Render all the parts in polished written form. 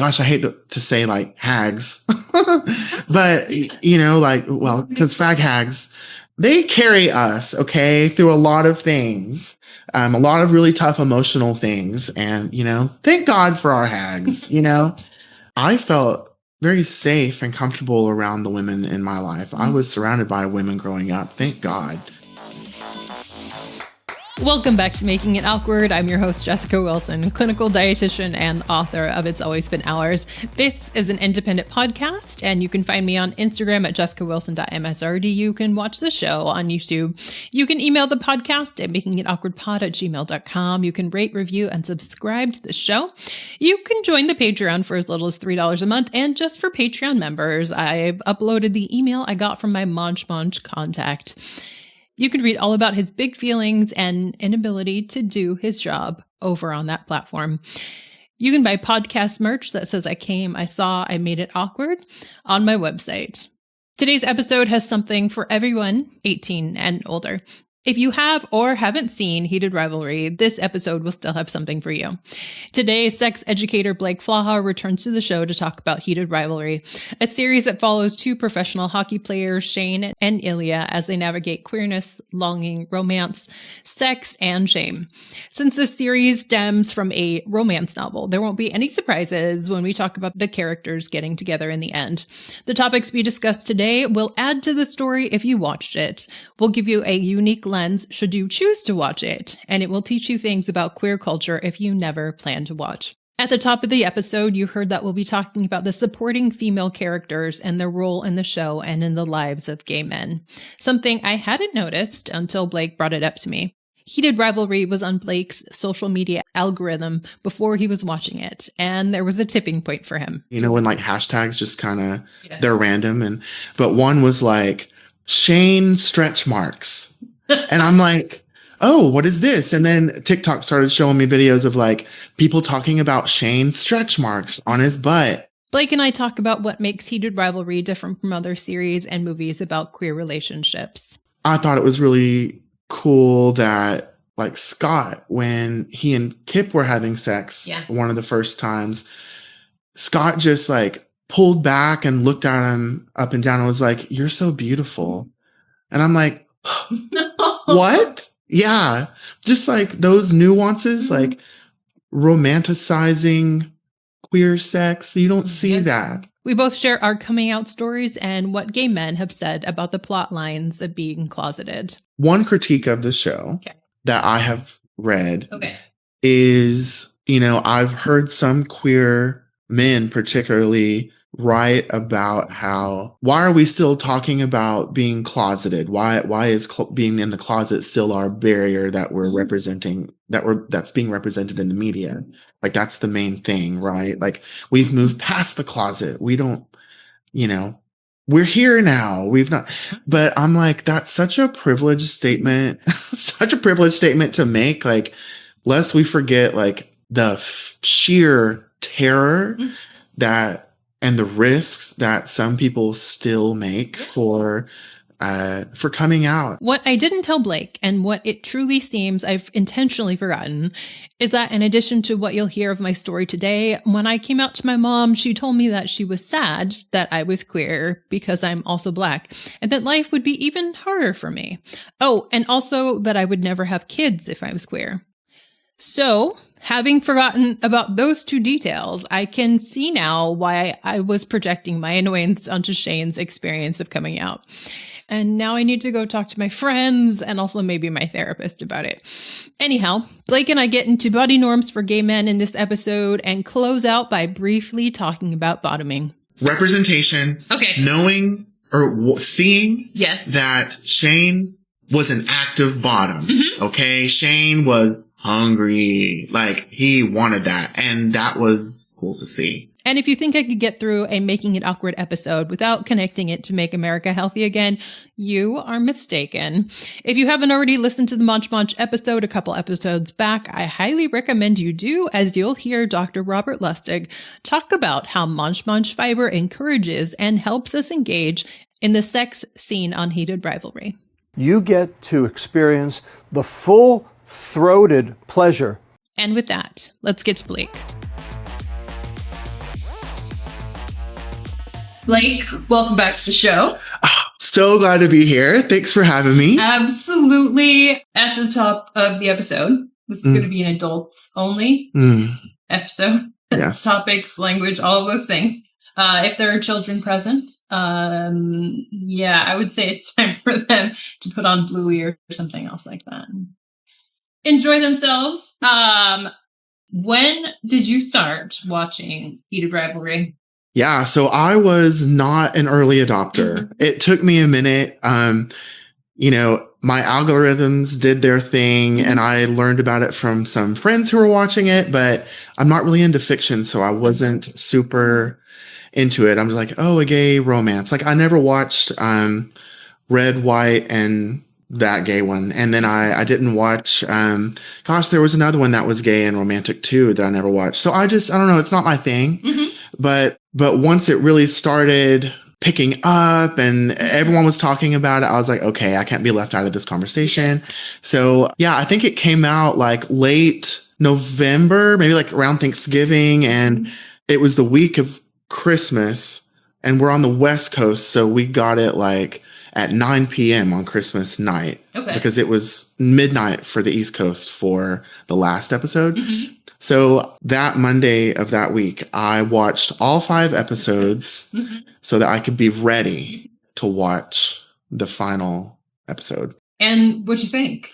gosh, I hate to say like hags, but because fag hags, they carry us, okay, through a lot of things, a lot of really tough emotional things. And, thank God for our hags, I felt very safe and comfortable around the women in my life. I was surrounded by women growing up. Thank God. Welcome back to Making It Awkward. I'm your host, Jessica Wilson, clinical dietitian and author of It's Always Been Ours. This is an independent podcast, and you can find me on Instagram at jessicawilson.msrd. You can watch the show on YouTube. You can email the podcast at makingitawkwardpod@gmail.com. You can rate, review, and subscribe to the show. You can join the Patreon for as little as $3 a month, and just for Patreon members, I've uploaded the email I got from my Munch contact. You can read all about his big feelings and inability to do his job over on that platform. You can buy podcast merch that says I came, I saw, I made it awkward on my website. Today's episode has something for everyone 18 and older. If you have or haven't seen Heated Rivalry, this episode will still have something for you. Today, sex educator Blake Flaugher returns to the show to talk about Heated Rivalry, a series that follows two professional hockey players, Shane and Ilya, as they navigate queerness, longing, romance, sex, and shame. Since this series stems from a romance novel, there won't be any surprises when we talk about the characters getting together in the end. The topics we discuss today will add to the story if you watched it. We'll give you a unique lens should you choose to watch it, and it will teach you things about queer culture if you never plan to watch. At the top of the episode, you heard that we'll be talking about the supporting female characters and their role in the show and in the lives of gay men. Something I hadn't noticed until Blake brought it up to me. Heated Rivalry was on Blake's social media algorithm before he was watching it, and there was a tipping point for him. When like hashtags just kind of, they're random, but one was like, Shane stretch marks. And I'm like, oh, what is this? And then TikTok started showing me videos of like people talking about Shane's stretch marks on his butt. Blake and I talk about what makes Heated Rivalry different from other series and movies about queer relationships. I thought it was really cool that like Scott, when he and Kip were having sex, one of the first times, Scott just like pulled back and looked at him up and down and was like, "You're so beautiful." And I'm like, what? Yeah. Just like those nuances, like romanticizing queer sex. You don't see that. We both share our coming out stories and what gay men have said about the plot lines of being closeted. One critique of the show that I have read is, I've heard some queer men particularly write about why are we still talking about being closeted? Why is being in the closet still our barrier that we're representing, that's being represented in the media? Like, that's the main thing, right? Like, we've moved past the closet. We don't, we're here now. We've not, but I'm like, that's such a privileged statement, to make. Like, lest we forget like the sheer terror and the risks that some people still make for coming out. What I didn't tell Blake, and what it truly seems I've intentionally forgotten, is that in addition to what you'll hear of my story today, when I came out to my mom, she told me that she was sad that I was queer because I'm also Black, and that life would be even harder for me. Oh, and also that I would never have kids if I was queer. So, having forgotten about those two details, I can see now why I was projecting my annoyance onto Shane's experience of coming out. And now I need to go talk to my friends and also maybe my therapist about it. Anyhow, Blake and I get into body norms for gay men in this episode and close out by briefly talking about bottoming. Representation. Okay. Knowing or seeing that Shane was an active bottom. Mm-hmm. Okay. Shane was hungry. Like, he wanted that. And that was cool to see. And if you think I could get through a Making It Awkward episode without connecting it to Make America Healthy Again, you are mistaken. If you haven't already listened to the Munch episode a couple episodes back, I highly recommend you do, as you'll hear Dr. Robert Lustig talk about how Munch fiber encourages and helps us engage in the sex scene on Heated Rivalry. You get to experience the full-throated pleasure. And with that, let's get to Blake. Blake, welcome back to the show. So glad to be here. Thanks for having me. Absolutely. At the top of the episode, this is going to be an adults only episode. Yes. Topics, language, all of those things. If there are children present, I would say it's time for them to put on Bluey or something else like that. Enjoy themselves. When did you start watching Heated Rivalry? Yeah, so I was not an early adopter. It took me a minute. My algorithms did their thing and I learned about it from some friends who were watching it, but I'm not really into fiction, so I wasn't super into it. I'm just like, oh, a gay romance. Like I never watched Red, White, and that gay one. And then I didn't watch, there was another one that was gay and romantic too that I never watched. So I don't know. It's not my thing. But once it really started picking up and everyone was talking about it, I was like, okay, I can't be left out of this conversation. Yes. So yeah, I think it came out like late November, maybe like around Thanksgiving. And it was the week of Christmas and we're on the West Coast. So we got it like at 9 p.m. on Christmas night. Okay. Because it was midnight for the East Coast for the last episode. So that Monday of that week, I watched all 5 episodes so that I could be ready to watch the final episode. And what'd you think?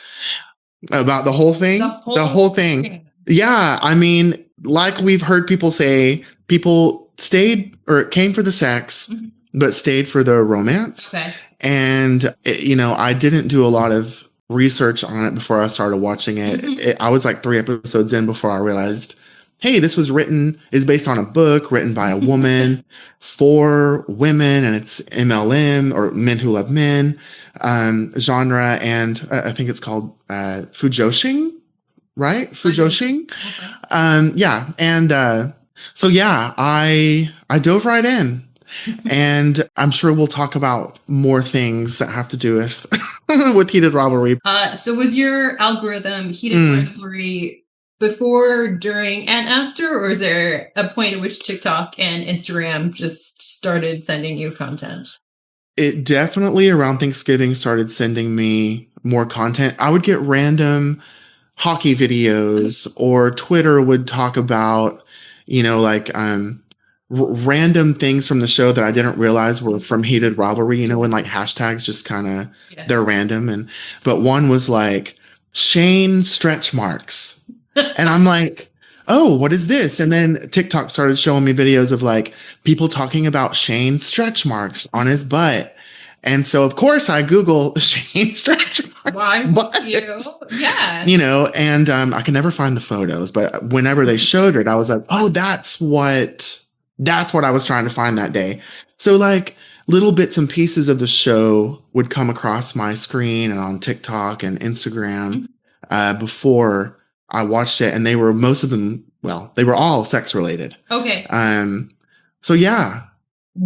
About the whole thing? The whole thing. Yeah. I mean, like we've heard people say, people stayed or came for the sex, but stayed for the romance. Okay. And, I didn't do a lot of research on it before I started watching it. I was like 3 episodes in before I realized, hey, this is based on a book written by a woman for women, and it's MLM or Men Who Love Men genre, and I think it's called Fujoshing, right? Fujoshing. Okay. I dove right in. And I'm sure we'll talk about more things that have to do with with Heated Rivalry. So was your algorithm Heated Rivalry before, during, and after? Or is there a point at which TikTok and Instagram just started sending you content? It definitely around Thanksgiving started sending me more content. I would get random hockey videos or Twitter would talk about, random things from the show that I didn't realize were from Heated Rivalry, when like hashtags just kind of, they're random. But one was like Shane stretch marks. And I'm like, oh, what is this? And then TikTok started showing me videos of like people talking about Shane stretch marks on his butt. And so, of course, I Google Shane stretch marks. Why would you? Yeah. And I can never find the photos. But whenever they showed it, I was like, oh, that's what I was trying to find that day. So like little bits and pieces of the show would come across my screen and on TikTok and Instagram before I watched it. And they were they were all sex related. Okay. So yeah.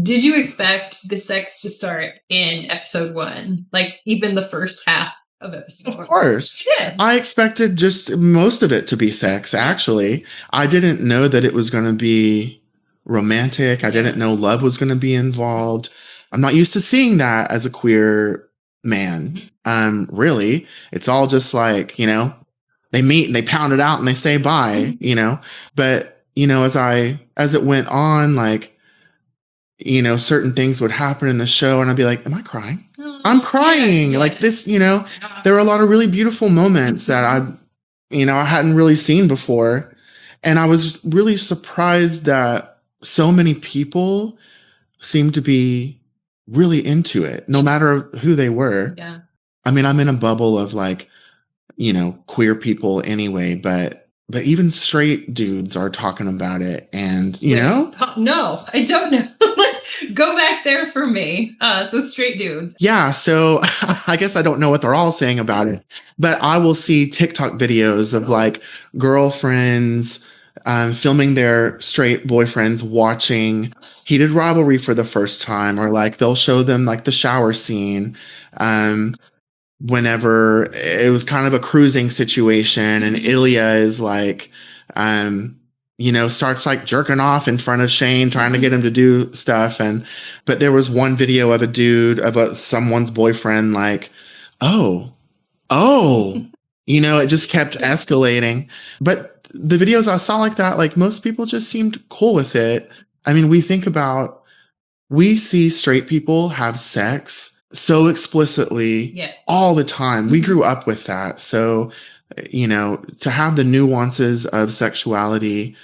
Did you expect the sex to start in episode 1? Like even the first half of episode 1? Of course. Yeah. I expected just most of it to be sex, actually. I didn't know that it was going to be romantic. I didn't know love was going to be involved. I'm not used to seeing that as a queer man. Really, it's all just like, they meet and they pound it out and they say bye, but, as it went on, like, certain things would happen in the show and I'd be like, am I crying? I'm crying. Like this, there were a lot of really beautiful moments that I hadn't really seen before. And I was really surprised that so many people seemed to be really into it, no matter who they were. Yeah. I mean, I'm in a bubble of like, queer people anyway, but even straight dudes are talking about it. And, No, I don't know. Go back there for me. So straight dudes. Yeah. So I guess I don't know what they're all saying about it, but I will see TikTok videos of like girlfriends filming their straight boyfriends watching Heated Rivalry for the first time, or like they'll show them like the shower scene whenever it was kind of a cruising situation and Ilya is like starts like jerking off in front of Shane, trying to get him to do stuff. But there was one video of a dude, of someone's boyfriend, like, oh, it just kept escalating. But the videos I saw like that, like most people just seemed cool with it. I mean, we see straight people have sex so explicitly all the time. We grew up with that. So, to have the nuances of sexuality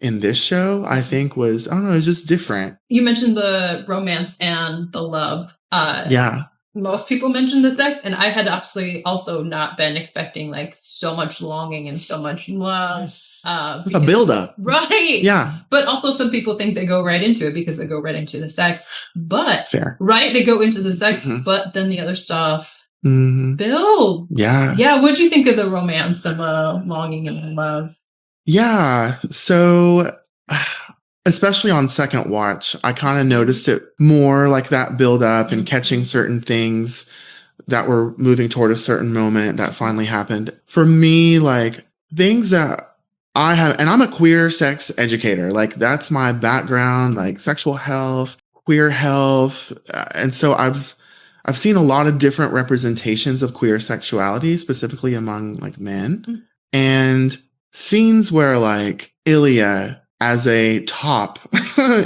in this show, I think was, I don't know, it was just different. You mentioned the romance and the love. Yeah. Most people mention the sex, and I had actually also not been expecting like so much longing and so much love. A buildup. Right. Yeah. But also some people think they go right into it because they go right into the sex. But fair. Right, they go into the sex, but then the other stuff builds. Yeah. Yeah. What'd you think of the romance and the longing and the love? Yeah. So especially on second watch, I kind of noticed it more, like that build up and catching certain things that were moving toward a certain moment that finally happened. For me, like things that I have, and I'm a queer sex educator, like that's my background, like sexual health, queer health. And so I've seen a lot of different representations of queer sexuality, specifically among like men, and scenes where like Ilya as a top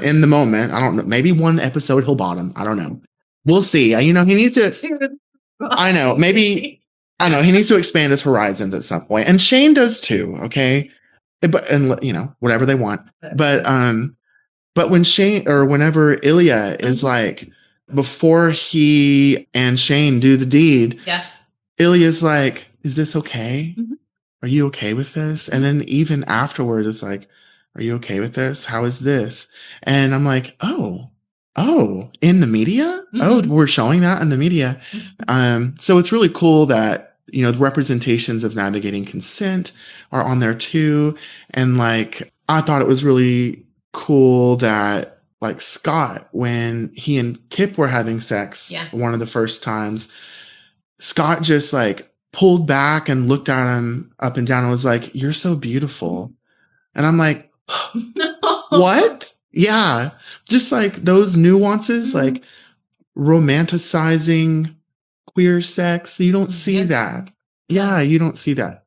in the moment, I don't know, maybe one episode he'll bottom. I don't know. We'll see. He needs to, I know, maybe, I know he needs to expand his horizons at some point. And Shane does too. Okay. And whatever they want. But when Shane, or whenever Ilya is like, before he and Shane do the deed, Ilya's like, is this okay? Are you okay with this? And then even afterwards, it's like, are you okay with this? How is this? And I'm like, oh, in the media? Oh, we're showing that in the media. So it's really cool that, the representations of navigating consent are on there too. And like, I thought it was really cool that like Scott, when he and Kip were having sex, one of the first times, Scott just like pulled back and looked at him up and down and was like, you're so beautiful. And I'm like, what? Yeah. Just like those nuances, like romanticizing queer sex. You don't see that. Yeah, you don't see that.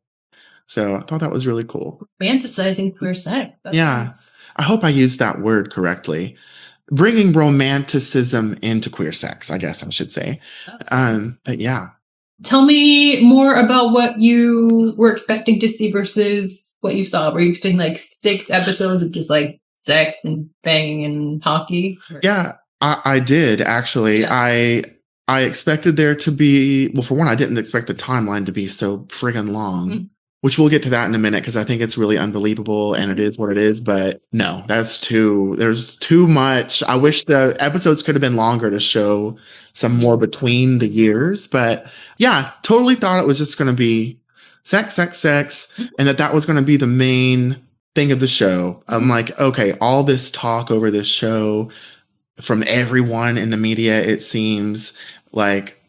So I thought that was really cool. Romanticizing queer sex. That's nice. I hope I used that word correctly. Bringing romanticism into queer sex, I guess I should say. But yeah. Tell me more about what you were expecting to see versus what you saw. Were you expecting like 6 episodes of just like sex and banging and hockey? Yeah, I did actually. Yeah. I expected there to be, well, for one, I didn't expect the timeline to be so friggin' long, which we'll get to that in a minute because I think it's really unbelievable and it is what it is. But no, there's too much. I wish the episodes could have been longer to show some more between the years. But yeah, totally thought it was just going to be sex, and that was going to be the main thing of the show. I'm like, okay, all this talk over this show from everyone in the media, it seems like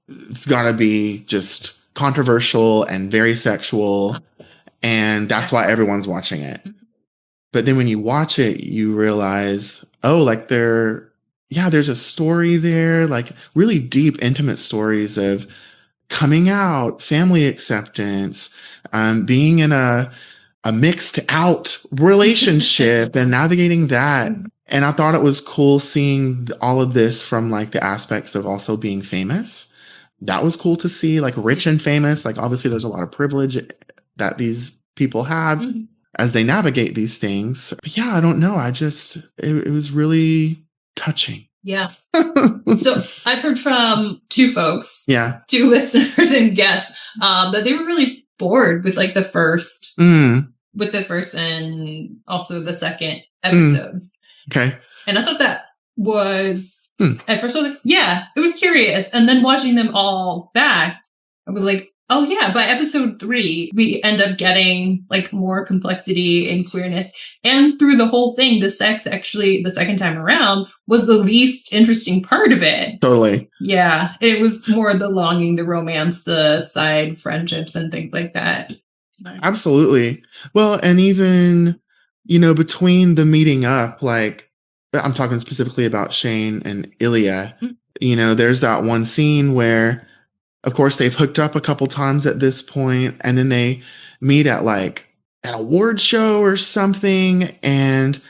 it's got to be just controversial and very sexual, and that's why everyone's watching it. But then when you watch it, you realize, oh, like there's a story there, like really deep, intimate stories of coming out, family acceptance, being in a mixed out relationship and navigating that. And I thought it was cool seeing all of this from like the aspects of also being famous. That was cool to see, like rich and famous. Like obviously there's a lot of privilege that these people have as they navigate these things. But yeah, I don't know. It was really touching. Yeah. So I've heard from 2 folks, 2 listeners and guests, that they were really bored with like the first and also the second episodes. Okay. And I thought that was, at first I was like, yeah, it was curious. And then watching them all back, I was like, oh yeah, by episode 3, we end up getting like more complexity and queerness. And through the whole thing, the sex actually, the second time around, was the least interesting part of it. Totally. Yeah. It was more the longing, the romance, the side friendships and things like that. Absolutely. Well, and even between the meeting up, like I'm talking specifically about Shane and Ilya, there's that one scene where, of course, they've hooked up a couple times at this point, and then they meet at like an award show or something, and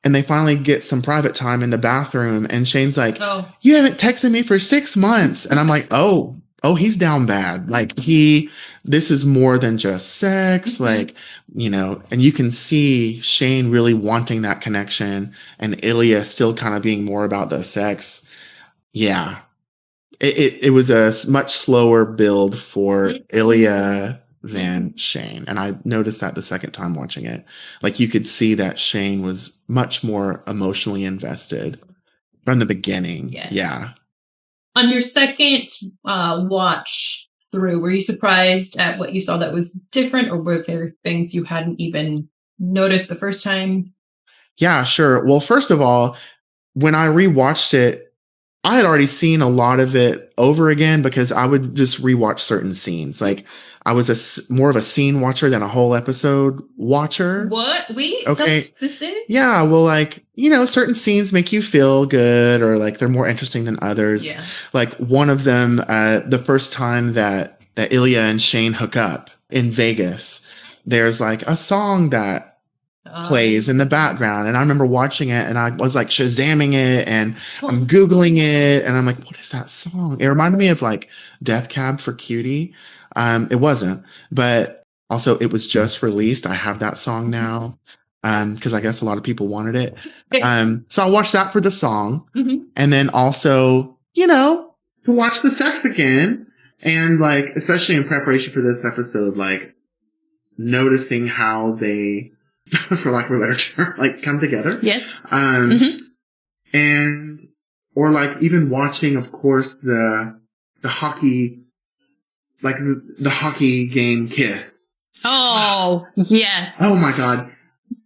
they finally get some private time in the bathroom, and Shane's like, "Oh, you haven't texted me for 6 months." And I'm like, oh, he's down bad. Like this is more than just sex. Like, and you can see Shane really wanting that connection and Ilya still kind of being more about the sex. Yeah. It was a much slower build for Ilya than Shane. And I noticed that the second time watching it. Like you could see that Shane was much more emotionally invested from the beginning. Yes. Yeah. On your second watch through, were you surprised at what you saw that was different, or were there things you hadn't even noticed the first time? Yeah, sure. Well, first of all, when I rewatched it, I had already seen a lot of it over again because I would just rewatch certain scenes. Like I was more of a scene watcher than a whole episode watcher. What? Okay. This is? Yeah. Well, like, certain scenes make you feel good or like they're more interesting than others. Yeah. Like one of them, the first time that Ilya and Shane hook up in Vegas, there's like a song that plays in the background, and I remember watching it and I was like Shazamming it and I'm Googling it and I'm like, what is that song? It reminded me of like Death Cab for Cutie. It wasn't, but also it was just released. I have that song now because I guess a lot of people wanted it. So I watched that for the song, and then also to watch the sex again, and like especially in preparation for this episode, like noticing how they for lack of a better term, like come together. Yes. And, or like even watching, of course, the hockey, like the hockey game Kiss. Oh, yes. Oh my God.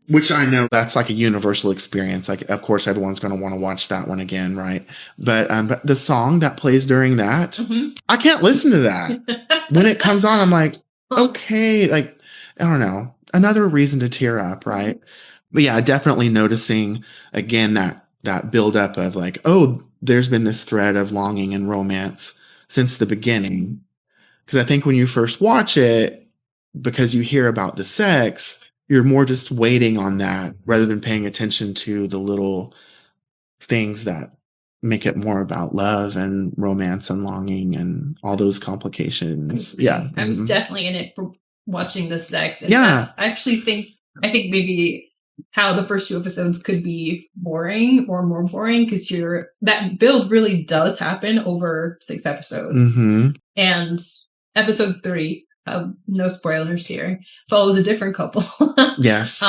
Which I know that's like a universal experience. Like, of course, everyone's going to want to watch that one again, right? But the song that plays during that, I can't listen to that. When it comes on, I'm like, okay, like, I don't know. Another reason to tear up, right? But yeah, definitely noticing again that buildup of like, oh, there's been this thread of longing and romance since the beginning. Because I think when you first watch it, because you hear about the sex, you're more just waiting on that rather than paying attention to the little things that make it more about love and romance and longing and all those complications. Yeah. I was definitely in it for watching the sex. And yeah. I think maybe how the first 2 episodes could be boring or more boring because that build really does happen over 6 episodes. And episode 3, no spoilers here, follows a different couple. Yes.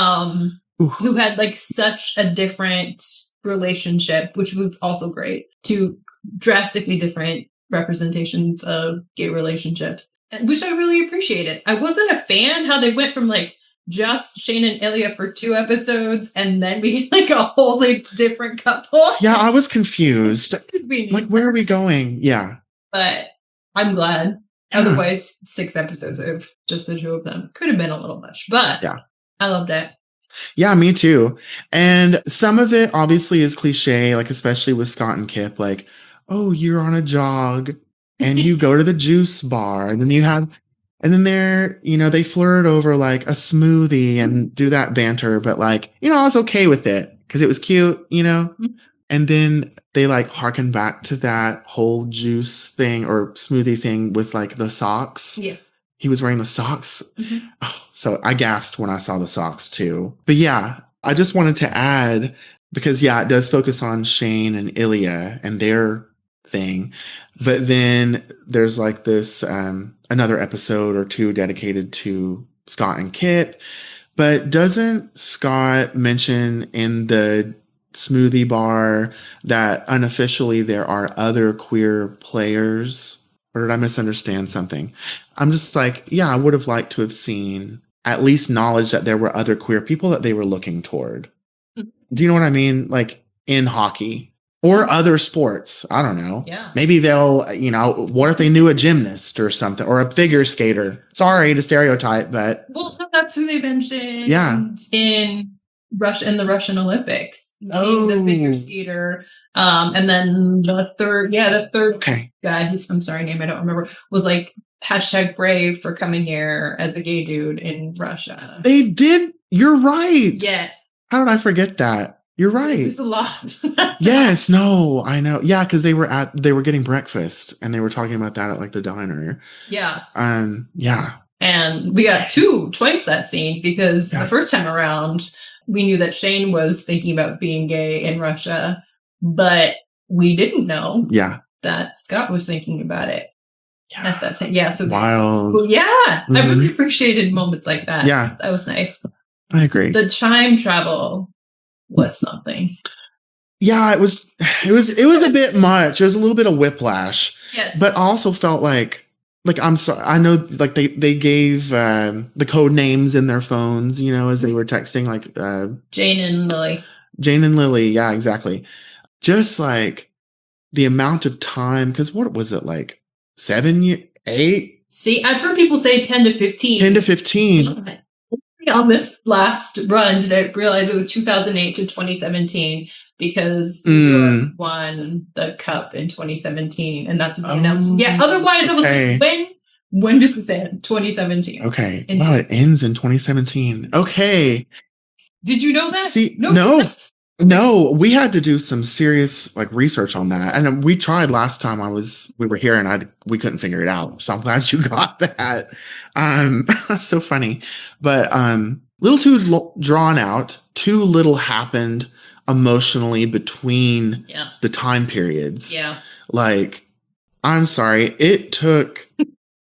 Who had like such a different relationship, which was also great. 2 drastically different representations of gay relationships, which I really appreciated. I wasn't a fan how they went from like just Shane and Ilya for 2 episodes and then we like a wholly different couple. Yeah, I was confused. Like, where are we going? Yeah. But I'm glad. Otherwise, 6 episodes of just the 2 of them could have been a little much, but yeah, I loved it. Yeah, me too. And some of it obviously is cliche, like especially with Scott and Kip, like, oh, you're on a jog and you go to the juice bar and then they're, they flirt over like a smoothie and do that banter. But like, I was okay with it because it was cute, and then they like harken back to that whole juice thing or smoothie thing with like the socks. Yes. He was wearing the socks. Oh, so I gasped when I saw the socks too. But yeah, I just wanted to add, because yeah, it does focus on Shane and Ilya and their thing. But then there's like this, another episode or 2 dedicated to Scott and Kit. But doesn't Scott mention in the smoothie bar that unofficially there are other queer players? Or did I misunderstand something? I'm just like, yeah, I would have liked to have seen at least knowledge that there were other queer people that they were looking toward. Do you know what I mean? Like in hockey. Or other sports. I don't know. Yeah. Maybe they'll, what if they knew a gymnast or something, or a figure skater? Sorry to stereotype, but. Well, that's who they mentioned Yeah. in Russia, in the Russian Olympics. The figure skater. And then the third guy, I'm sorry, name I don't remember, was like #brave for coming here as a gay dude in Russia. They did. You're right. Yes. How did I forget that? You're right. It was a lot. Yes, no, I know. Yeah, because they were getting breakfast and they were talking about that at like the diner. Yeah. Yeah. And we got twice that scene because the first time around we knew that Shane was thinking about being gay in Russia, but we didn't know that Scott was thinking about it at that time. Yeah. So wild. Well, yeah. Mm-hmm. I really appreciated moments like that. Yeah. That was nice. I agree. The time travel was something. Yeah, it was a bit much. It was a little bit of whiplash. Yes. But also felt like I'm sorry. I know like they gave the code names in their phones, as they were texting, like Jane and Lily. Jane and Lily, yeah, exactly. Just like the amount of time, because what was it, like 7 years, 8? See, I've heard people say 10 to 15. 10 to 15. On this last run, did I realize it was 2008 to 2017 because New York won the cup in 2017, and that's what they announced. Yeah, otherwise I was like, when does this end? 2017. Okay. Wow, it ends in 2017. Okay. Did you know that? See, no, we had to do some serious like research on that, and we tried last time we were here, and we couldn't figure it out. So I'm glad you got that. That's so funny, but little too drawn out. Too little happened emotionally between the time periods. Yeah, like I'm sorry, it took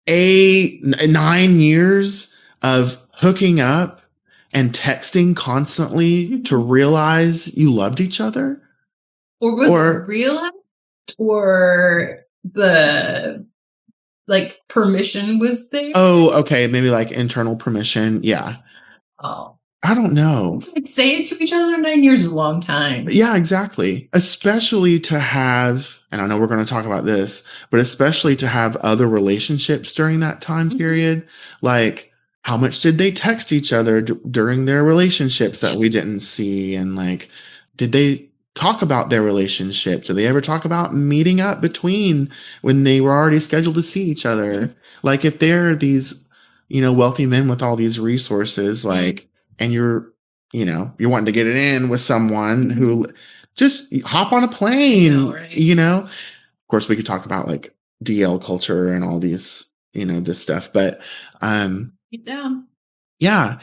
9 years of hooking up and texting constantly to realize you loved each other? Or was it realized? Or the like permission was there? Oh, okay. Maybe like internal permission. Yeah. Oh. I don't know. It's like say it to each other 9 years is a long time. Yeah, exactly. Especially to have, and I know we're going to talk about this, but especially to have other relationships during that time period. Like, how much did they text each other during their relationships that we didn't see? And like, did they talk about their relationships? Did they ever talk about meeting up between when they were already scheduled to see each other? Like if they're these, wealthy men with all these resources, like, and you're wanting to get it in with someone who just hop on a plane, Of course we could talk about like DL culture and all these, this stuff, but, Get down. Yeah.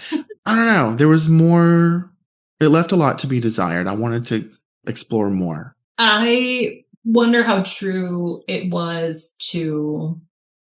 I don't know. There was more. It left a lot to be desired. I wanted to explore more. I wonder how true it was to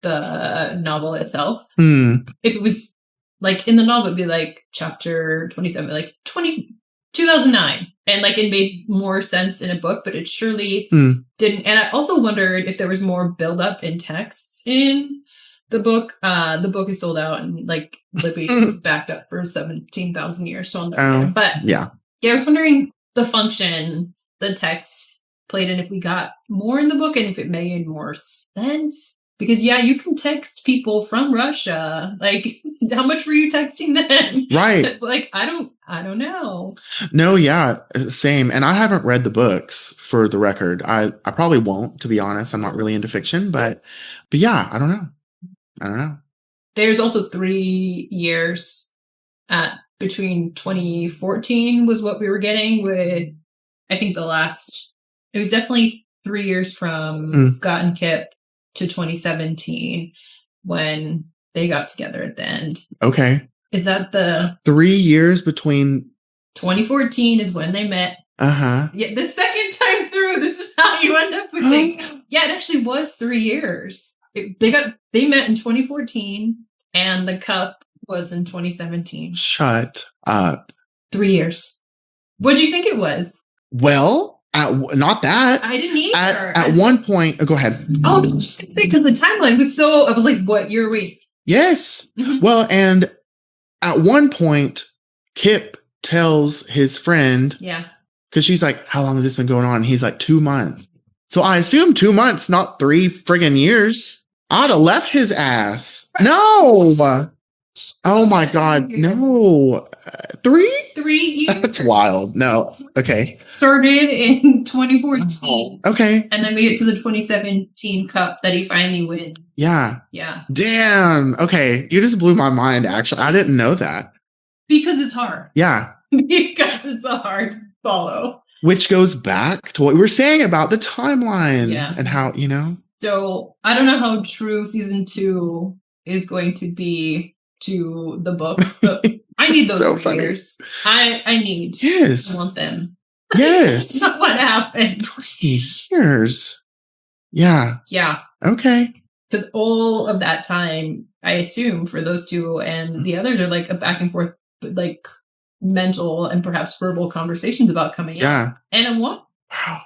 the novel itself. If it was like in the novel, it'd be like chapter 27, like 2009. And like it made more sense in a book, but it surely didn't. And I also wondered if there was more buildup in texts in the book. The book is sold out, and like Libby is backed up for 17,000 years. So but I was wondering the function the text played, and if we got more in the book, and if it made more sense. Because you can text people from Russia. Like, how much were you texting them? Right. Like, I don't know. No, yeah, same. And I haven't read the books, for the record. I probably won't, to be honest. I'm not really into fiction, but yeah, I don't know. There's also 3 years between 2014 was what we were getting with, I think it was definitely 3 years from Scott and Kip to 2017 when they got together at the end. Okay. Is that the 3 years between 2014 is when they met. Yeah, the second time through, this is how you end up with things. Yeah, it actually was 3 years. They met in 2014 and the cup was in 2017. Shut up. 3 years. What do you think it was? Well, not that. I didn't either. At one point, go ahead. Oh, because the timeline was I was like, what year are we? Yes. Mm-hmm. Well, and at one point, Kip tells his friend, Because she's like, how long has this been going on? And he's like, 2 months. So I assume 2 months, not 3 friggin' years. I'd have left his ass. No. Oh my God. No. 3? 3 years. That's wild. No. Okay. Started in 2014. Oh, okay. And then we get to the 2017 Cup that he finally wins. Yeah. Yeah. Damn. Okay. You just blew my mind, actually. I didn't know that. Because it's hard. Yeah. Because it's a hard follow. Which goes back to what we were saying about the timeline and how, So I don't know how true season 2 is going to be to the book, but I need those So 3 years. I need. Yes. I want them. Yes. Not what happened. 3 years. Yeah. Yeah. Okay. Because all of that time, I assume, for those 2 and the others are like a back and forth, like mental and perhaps verbal conversations about coming out. And I want. Wow.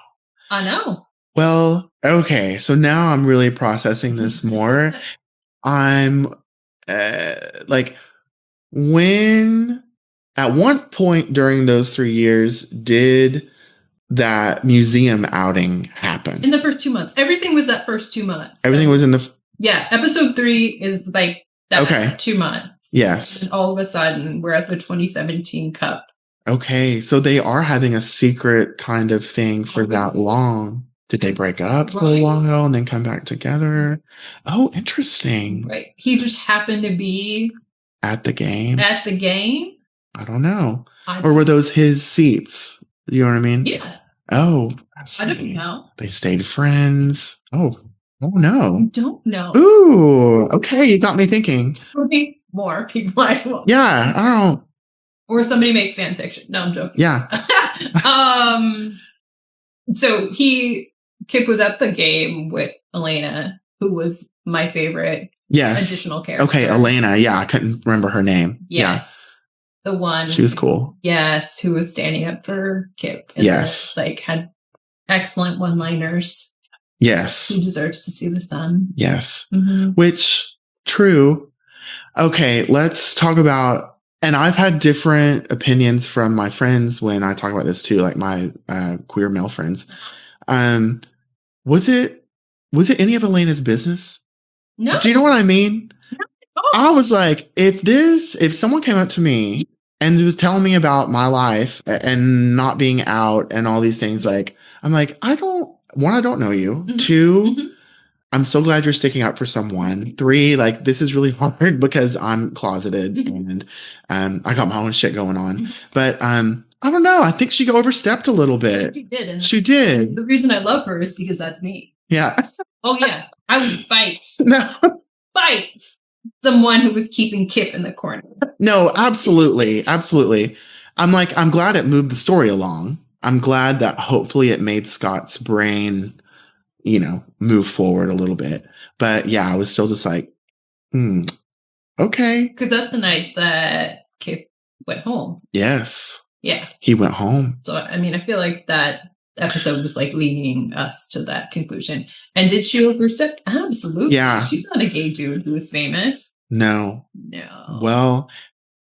I know. Well, okay. So now I'm really processing this more. I'm like, at what point during those 3 years did that museum outing happen? In the first 2 months. Everything was that first 2 months. Everything was in the... Yeah. Episode 3 is like that 2 months. Yes. And all of a sudden, we're at the 2017 Cup. Okay. So they are having a secret kind of thing for that long. Did they break up for a while and then come back together? Oh, interesting. Right. He just happened to be... At the game? I don't know. Or were those his seats? You know what I mean? Yeah. Oh. I don't know. They stayed friends. Oh no. I don't know. Ooh. Okay. You got me thinking. More people I want. Yeah. I don't know. Or somebody make fan fiction. No, I'm joking. Yeah. So Kip was at the game with Elena, who was my favorite additional character. Okay, Elena. Yeah, I couldn't remember her name. Yes. Yeah. The one. She was cool. Yes, who was standing up for Kip. And had excellent one-liners. Yes. Who deserves to see the sun. Yes. Mm-hmm. Which, true. Okay, let's talk about, and I've had different opinions from my friends when I talk about this too, like my queer male friends. Was it any of Elena's business? No. Do you know what I mean? No. I was like, if someone came up to me and was telling me about my life and not being out and all these things, like, I'm like, I don't know you. Mm-hmm. 2, I'm so glad you're sticking up for someone. 3, like, this is really hard because I'm closeted and I got my own shit going on. But I don't know. I think she overstepped a little bit. She did. She did. The reason I love her is because that's me. Yeah. Oh, yeah. I would fight. No. Fight someone who was keeping Kip in the corner. No, absolutely. Absolutely. I'm glad it moved the story along. I'm glad that hopefully it made Scott's brain, move forward a little bit. But yeah, I was still just like, okay. Because that's the night that Kip went home. Yes. Yeah. He went home. So, I mean, I feel like that episode was like leading us to that conclusion. And did she overstep? Absolutely. Yeah. She's not a gay dude who is famous. No. Well,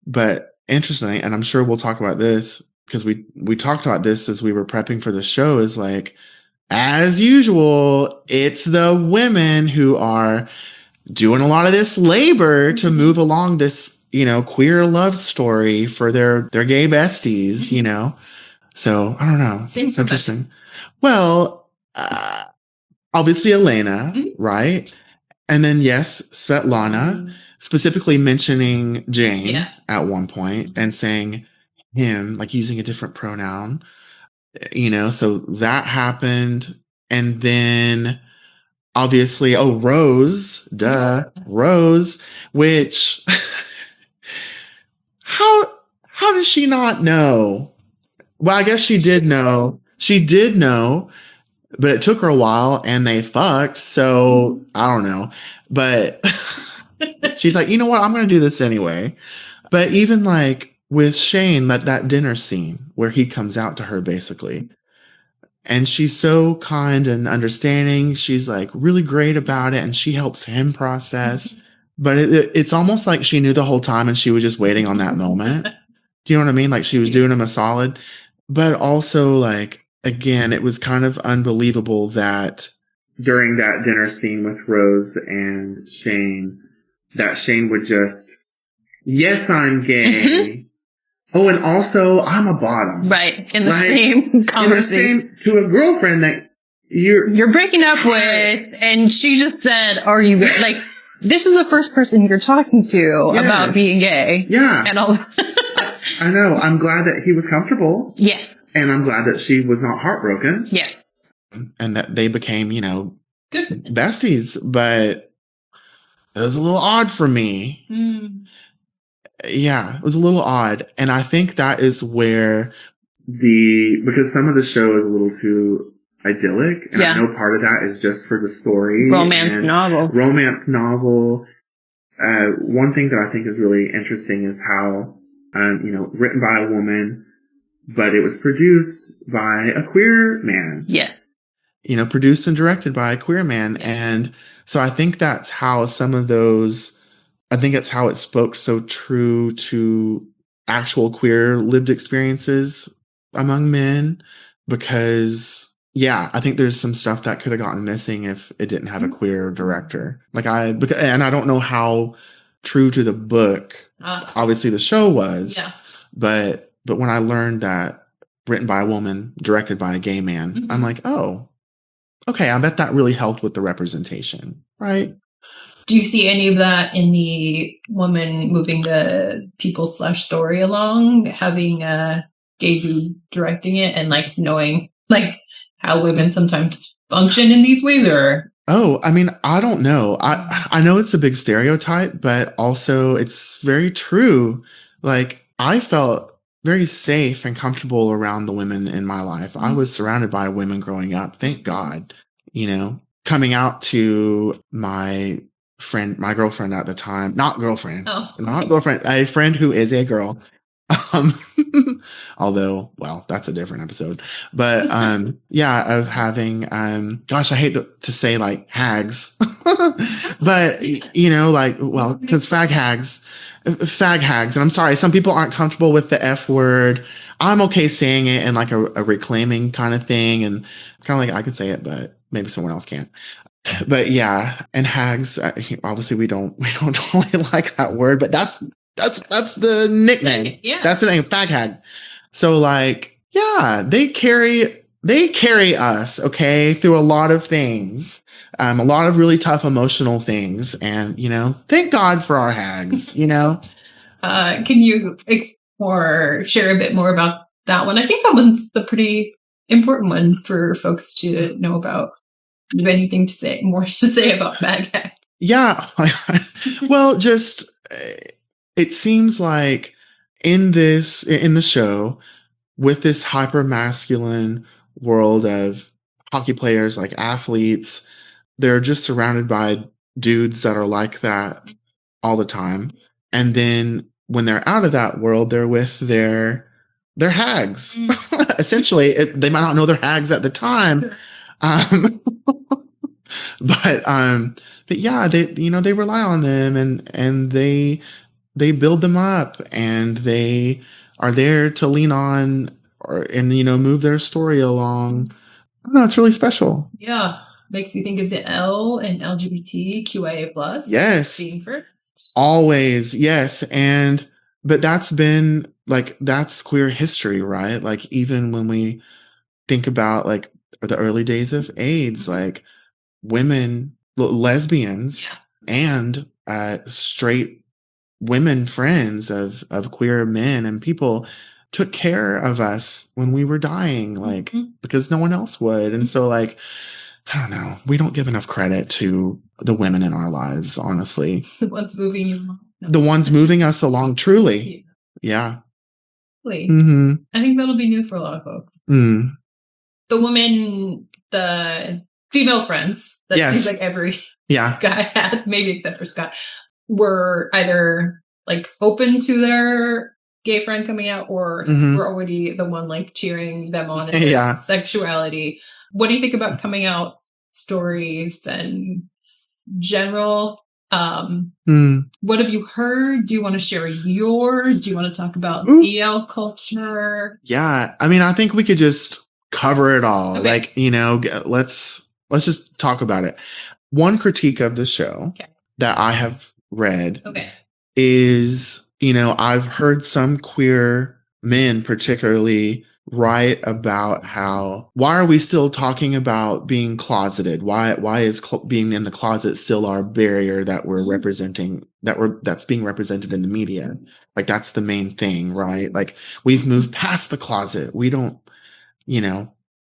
but interesting, and I'm sure we'll talk about this because we talked about this as we were prepping for the show, is like, as usual, it's the women who are doing a lot of this labor to move along this, queer love story for their gay besties, So I don't know. It's interesting. Well, obviously Elena, right? And then yes, Svetlana, specifically mentioning Jane at one point and saying him, like using a different pronoun, so that happened. And then obviously, Rose, Rose, which how does she not know? Well, I guess she did know. She did know, but it took her a while and they fucked. So I don't know. But she's like, you know what? I'm going to do this anyway. But even like with Shane, that dinner scene where he comes out to her basically, and she's so kind and understanding. She's like really great about it. And she helps him process. But it's almost like she knew the whole time and she was just waiting on that moment. Do you know what I mean? Like she was doing him a solid. But also, like, again, it was kind of unbelievable that during that dinner scene with Rose and Shane, that Shane would just, yes, I'm gay. Oh, and also, I'm a bottom. Right. In the same conversation. To a girlfriend that you're breaking up with, and she just said, are you gay? Like, this is the first person you're talking to about being gay. Yeah. And all I know. I'm glad that he was comfortable. Yes. And I'm glad that she was not heartbroken. Yes. And that they became, good besties. But it was a little odd for me. Yeah, it was a little odd. And I think that is where because some of the show is a little too idyllic. And I know part of that is just for the story. Romance novel. One thing that I think is really interesting is how, written by a woman, but it was produced by a queer man. Yeah. Produced and directed by a queer man. And so I think that's how it's how it spoke so true to actual queer lived experiences among men, because I think there's some stuff that could have gotten missing if it didn't have a queer director. And I don't know how true to the book, obviously the show was, but when I learned that written by a woman, directed by a gay man, I'm like, oh, okay, I bet that really helped with the representation, right? Do you see any of that in the woman moving the people/story along, having a gay dude directing it and knowing how women sometimes function in these ways? Or I don't know. I know it's a big stereotype, but also it's very true. I felt very safe and comfortable around the women in my life. I was surrounded by women growing up. Thank God, coming out to my girlfriend at the time, not girlfriend, a friend who is a girl. Although, well, that's a different episode. But of having gosh, I hate to say hags, but because fag hags, and I'm sorry, some people aren't comfortable with the F word. I'm okay saying it in a reclaiming kind of thing, and kind of I could say it, but maybe someone else can't. But and hags, obviously we don't totally like that word, but that's the nickname. Yeah. That's the name, fag hag. So they carry us, okay, through a lot of things, a lot of really tough emotional things. And, thank God for our hags, Can you share a bit more about that one? I think that one's the pretty important one for folks to know about. Do you have anything to say about fag hag? Yeah. Well, just, it seems like in the show, with this hyper masculine world of hockey players, athletes, they're just surrounded by dudes that are like that all the time. And then when they're out of that world, they're with their hags. Essentially, they might not know they're hags at the time. But yeah, they rely on them, and they build them up, and they are there to lean on and move their story along. I don't know, it's really special. Yeah. Makes me think of the L and LGBTQIA+. Yes. Being first. Always. Yes. But that's been that's queer history, right? Even when we think about the early days of AIDS, women, lesbians, and straight women friends of queer men and people took care of us when we were dying, because no one else would. And so I don't know, we don't give enough credit to the women in our lives, honestly. The ones moving you along. No. The ones moving us along, truly. Yeah. Mm-hmm. I think that'll be new for a lot of folks. The women, the female friends that seems like every guy had, maybe except for Scott, were either open to their gay friend coming out, or were already the one cheering them on in their sexuality. What do you think about coming out stories and general What have you heard? Do you want to share yours? Do you want to talk about EL culture? Yeah. I mean, I think we could just cover it all. Okay. Like, let's just talk about it. One critique of the show that I have read is, I've heard some queer men particularly write about why are we still talking about being closeted? Why is being in the closet still our barrier that we're representing, that's being represented in the media? Like, that's the main thing, right? Like, we've moved past the closet. We don't,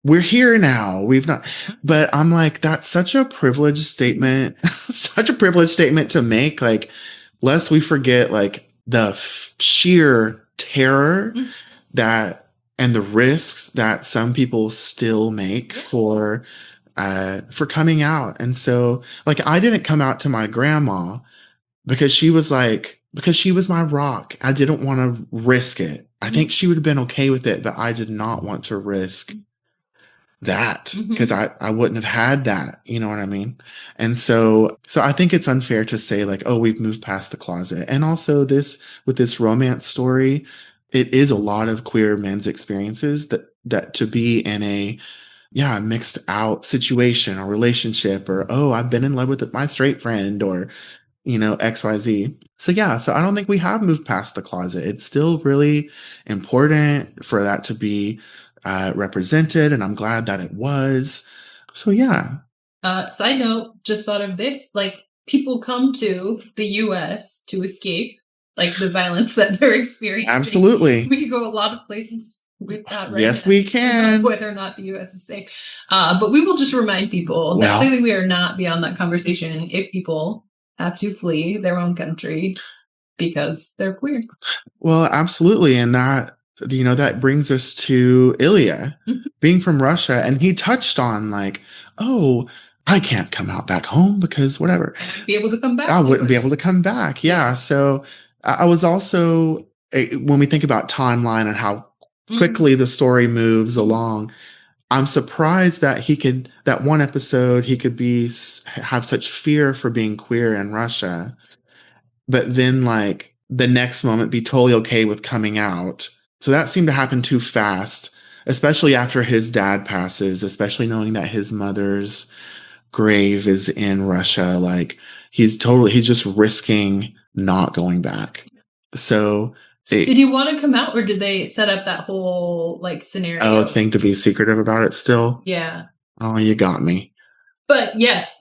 we're here now. We've not, but I'm like, that's such a privileged statement, such a privileged statement to make. Like, lest we forget, like, the sheer terror and the risks that some people still make for coming out. And so, like, I didn't come out to my grandma because she was my rock. I didn't want to risk it. I think she would have been okay with it, but I did not want to risk that because I wouldn't have had that. You know what I mean? And so I think it's unfair to say, like, oh, we've moved past the closet. And also with this romance story, it is a lot of queer men's experiences that to be in a mixed out situation or relationship, or, oh, I've been in love with my straight friend, or, XYZ. So I don't think we have moved past the closet. It's still really important for that to be represented, and I'm glad that it was. So side note, just thought of this, like, people come to the US to escape, like, the violence that they're experiencing. Absolutely. We could go a lot of places with that, right? Yes, we can. Whether or not the US is safe. But we will just remind people that clearly we are not beyond that conversation if people have to flee their own country because they're queer. Well, absolutely. And that, that brings us to Ilya being from Russia. And he touched on, like, oh, I can't come out back home because whatever. I wouldn't be able to come back. I wouldn't be able to come back. Yeah. So I was also, when we think about timeline and how quickly the story moves along, I'm surprised that that one episode, he could have such fear for being queer in Russia, but then, like, the next moment be totally okay with coming out. So that seemed to happen too fast, especially after his dad passes, especially knowing that his mother's grave is in Russia. Like, he's just risking not going back. So did he want to come out, or did they set up that whole, like, scenario? Thing to be secretive about it still? Yeah. Oh, you got me. But yes,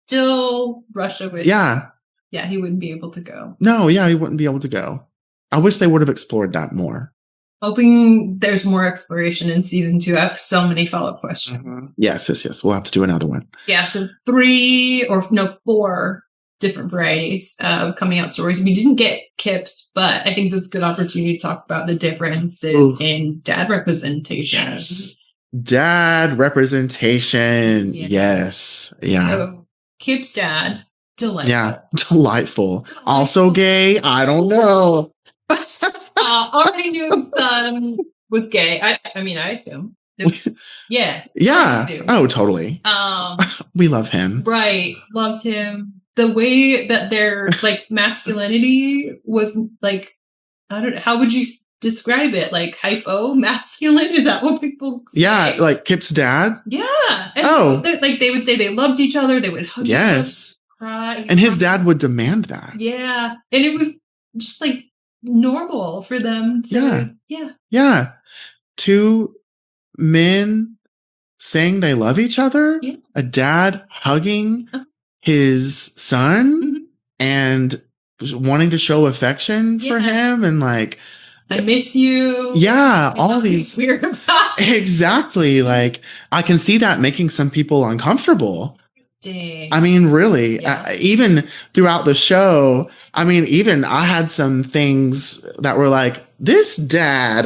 still Russia would. Yeah, he wouldn't be able to go. No, he wouldn't be able to go. I wish they would have explored that more. Hoping there's more exploration in season 2. I have so many follow-up questions. Yes. We'll have to do another one. Yeah, so 4 different varieties of coming out stories. We didn't get Kip's, but I think this is a good opportunity to talk about the differences in dad representation. Yes. Dad representation. Yeah. Yes. Yeah. So Kip's dad, delightful. Yeah. Delightful. Also gay? I don't know. Already knew his son was gay. I mean, I assume. Yeah. Oh, totally. We love him. Right. Loved him. The way that their, like, masculinity was, like, I don't know, how would you describe it? Like, hypo masculine? Is that what people say? Yeah, like Kip's dad? Yeah. And they would say they loved each other. They would hug each other, cry. And his dad would demand that. Yeah. And it was just, like, normal for them to. Yeah. 2 men saying they love each other. Yeah. A dad hugging his son and wanting to show affection for him, and, like, I miss you. Yeah, all these weird about it. Exactly. Like, I can see that making some people uncomfortable. Dang. I mean, really, even throughout the show, I mean, even I had some things that were like, this dad,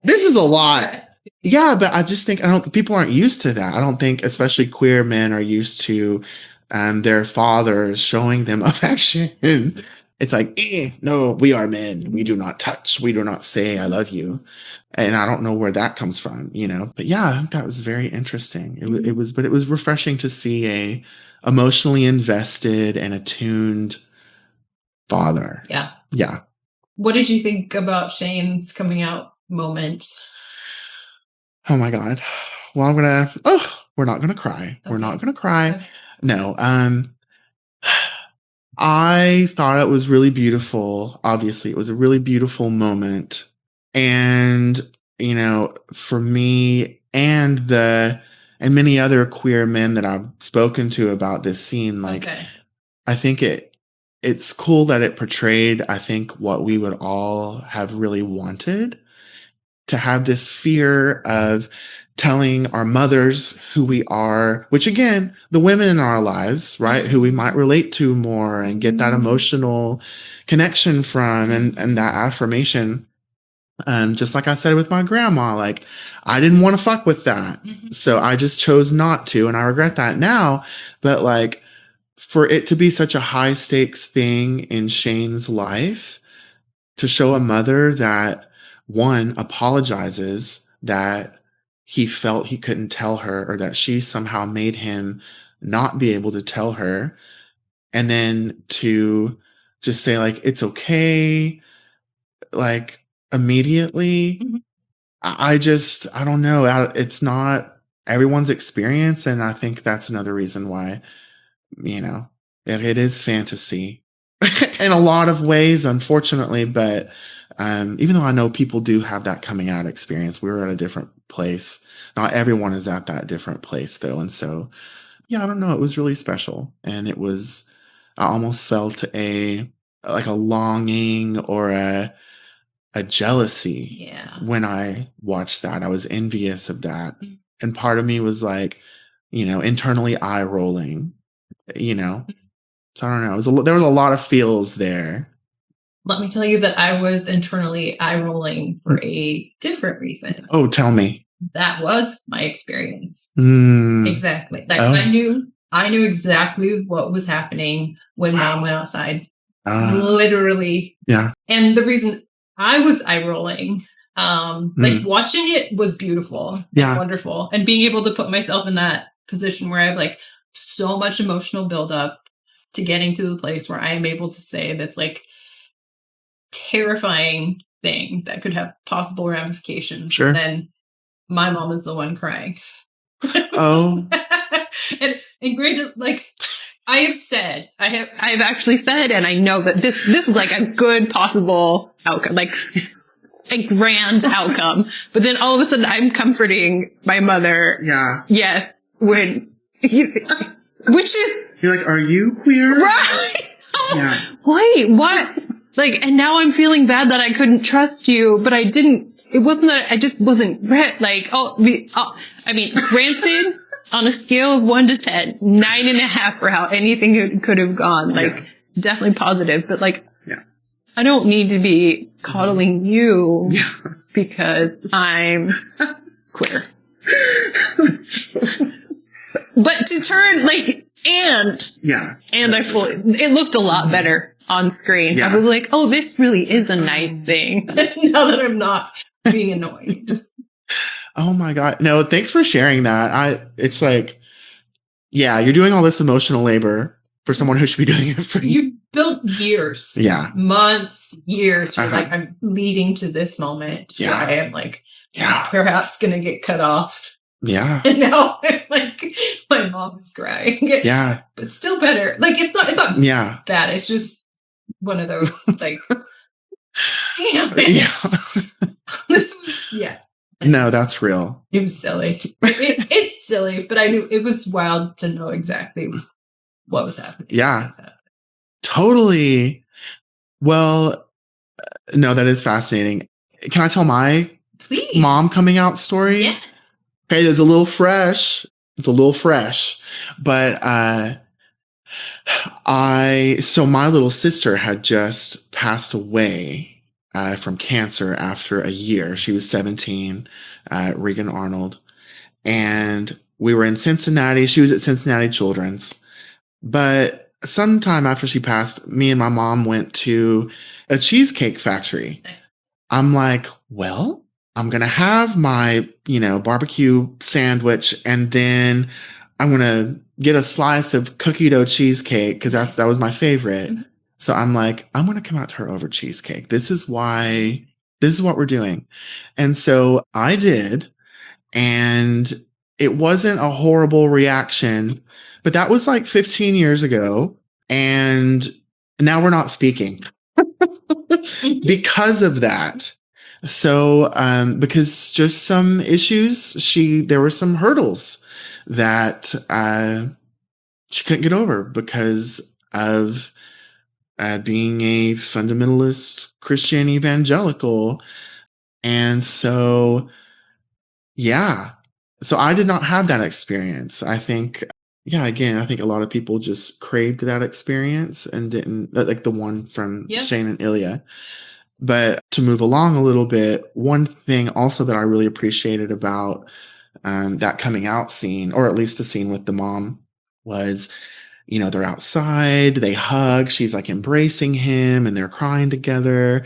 this is a lot. Yeah, but I just think people aren't used to that. I don't think, especially queer men, are used to their fathers showing them affection it's like, no, we are men. We do not touch. We do not say, I love you. And I don't know where that comes from, but yeah, I think that was very interesting. But it was refreshing to see a emotionally invested and attuned father. Yeah. Yeah. What did you think about Shane's coming out moment? Oh my God. Well, we're not going to cry. Okay. We're not going to cry. Okay. No. I thought it was really beautiful. Obviously, it was a really beautiful moment. And, for me and many other queer men that I've spoken to about this scene, I think it's cool that it portrayed, I think, what we would all have really wanted, to have this fear of telling our mothers who we are, which again, the women in our lives, right, who we might relate to more and get that emotional connection from and that affirmation. Just like I said with my grandma, I didn't want to fuck with that. So I just chose not to. And I regret that now. But for it to be such a high stakes thing in Shane's life, to show a mother that, one, apologizes that he felt he couldn't tell her, or that she somehow made him not be able to tell her, and then to just say, it's okay, immediately. I don't know. It's not everyone's experience, and I think that's another reason why, it is fantasy in a lot of ways, unfortunately, but even though I know people do have that coming out experience, we're at a different place. Not everyone is at that different place, though. And so, yeah, I don't know. It was really special. And I almost felt a longing or a jealousy when I watched that. I was envious of that. And part of me was internally eye rolling, So I don't know. There was a lot of feels there. Let me tell you that I was internally eye rolling for a different reason. Oh, tell me. That was my experience. Exactly. I knew exactly what was happening when Mom went outside. Literally. Yeah. And the reason I was eye rolling, watching it was beautiful and wonderful. And being able to put myself in that position where I have so much emotional buildup to getting to the place where I am able to say this terrifying thing that could have possible ramifications. Sure. And then my mom is the one crying. Oh. and granted, I've actually said, and I know that this is a good possible outcome, a grand outcome. But then all of a sudden I'm comforting my mother. Yeah. Yes. Which is. You're are you queer? Right. Yeah. Wait, what? And now I'm feeling bad that I couldn't trust you, but I didn't. It wasn't that I just wasn't granted, on a scale of 1 to 10, 9.5 for how anything could have gone. Definitely positive, but I don't need to be coddling you because I'm queer. But to turn and I fully, it looked a lot better on screen. Yeah. I was oh, this really is a nice thing. Now that I'm not being annoyed. Oh my God. No, thanks for sharing that. It's you're doing all this emotional labor for someone who should be doing it for you. You built years. Yeah. Months, years. You're I'm leading to this moment. Yeah. I am perhaps going to get cut off. Yeah. And now my mom's crying. Yeah. But still better. It's not bad. It's just one of those damn it. Yeah. This was, No, that's real. It was silly. It's silly, but I knew it was wild to know exactly what was happening. Yeah. Totally. Well, no, that is fascinating. Can I tell my mom coming out story? Yeah. Okay, it's a little fresh. But so my little sister had just passed away from cancer after a year. She was 17, Regan Arnold. And we were in Cincinnati. She was at Cincinnati Children's. But sometime after she passed, me and my mom went to a cheesecake factory. I'm like, well, I'm going to have my, barbecue sandwich, and then I'm going to get a slice of cookie dough cheesecake because that was my favorite. Mm-hmm. So I'm like, I'm going to come out to her over cheesecake. This is what we're doing. And so I did, and it wasn't a horrible reaction, but that was like 15 years ago. And now we're not speaking because of that. So, because just some issues, there were some hurdles that she couldn't get over because of being a fundamentalist Christian evangelical. And so, yeah. So I did not have that experience. I think, I think a lot of people just craved that experience and didn't, like the one from Shane and Ilya. But to move along a little bit, one thing also that I really appreciated about that coming out scene, or at least the scene with the mom, was, they're outside, they hug, she's like embracing him, and they're crying together,